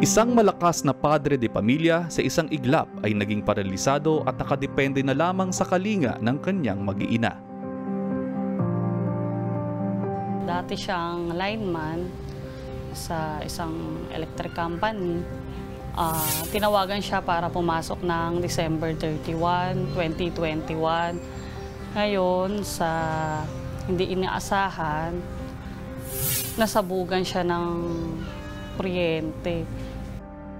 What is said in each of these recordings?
Isang malakas na padre de pamilya sa isang iglap ay naging paralisado at nakadepende na lamang sa kalinga ng kanyang mag-iina. Dati siyang lineman sa isang electric company. Tinawagan siya para pumasok ng December 31, 2021. Ngayon, sa hindi inaasahan, nasabugan siya ng kuryente.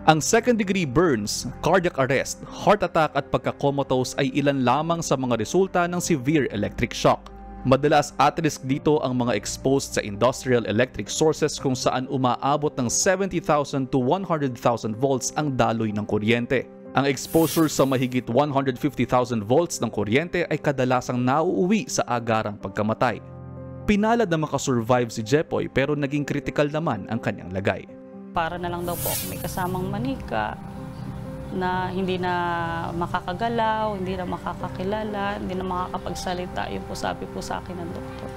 Ang second-degree burns, cardiac arrest, heart attack at pagka-comatose ay ilan lamang sa mga resulta ng severe electric shock. Madalas at risk dito ang mga exposed sa industrial electric sources kung saan umaabot ng 70,000 to 100,000 volts ang daloy ng kuryente. Ang exposure sa mahigit 150,000 volts ng kuryente ay kadalasang nauuwi sa agarang pagkamatay. Pinalad na makasurvive si Jepoy pero naging critical naman ang kanyang lagay. Para na lang daw po may kasamang manika na hindi na makakagalaw, hindi na makakakilala, hindi na makakapagsalita. Yun po sabi po sa akin ng doktor.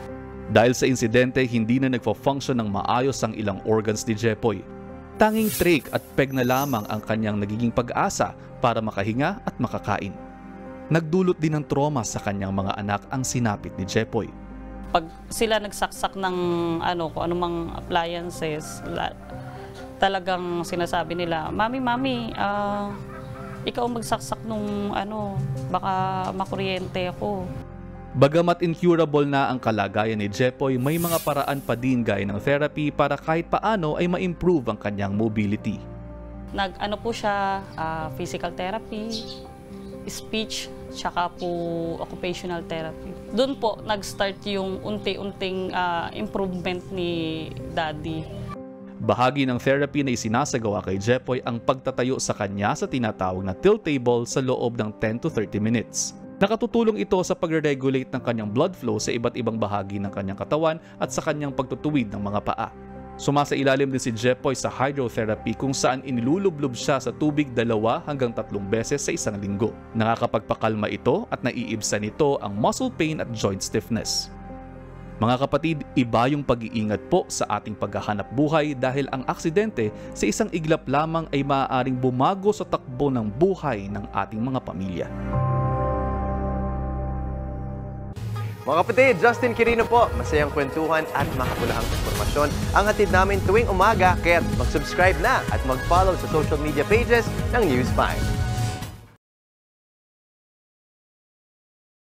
Dahil sa insidente, hindi na nagpo-function ng maayos ang ilang organs ni Jepoy. Tanging trach at peg na lamang ang kanyang nagiging pag-asa para makahinga at makakain. Nagdulot din ng trauma sa kanyang mga anak ang sinapit ni Jepoy. Pag sila nagsaksak ng kung anumang appliances, talagang sinasabi nila, Mami, ikaw magsaksak nung baka makuryente ako. Bagamat incurable na ang kalagayan ni Jepoy, may mga paraan pa din gaya ng therapy para kahit paano ay ma-improve ang kanyang mobility. Nag-ano po siya, physical therapy, speech, tsaka po occupational therapy. Doon po nag-start yung unti-unting improvement ni Daddy. Bahagi ng therapy na isinasagawa kay Jepoy ang pagtatayo sa kanya sa tinatawag na tilt table sa loob ng 10 to 30 minutes. Nakatutulong ito sa pagre-regulate ng kanyang blood flow sa iba't ibang bahagi ng kanyang katawan at sa kanyang pagtutuwid ng mga paa. Sumasailalim din si Jepoy sa hydrotherapy kung saan inilulublob siya sa tubig 2 hanggang 3 beses sa isang linggo. Nakakapagpakalma ito at naiibsan nito ang muscle pain at joint stiffness. Mga kapatid, iba yung pag-iingat po sa ating paghahanap buhay dahil ang aksidente sa isang iglap lamang ay maaaring bumago sa takbo ng buhay ng ating mga pamilya. Mga kapatid, Justin Quirino po. Masayang kwentuhan at makapulahang informasyon ang hatid namin tuwing umaga. Kaya mag-subscribe na at mag-follow sa social media pages ng News 5.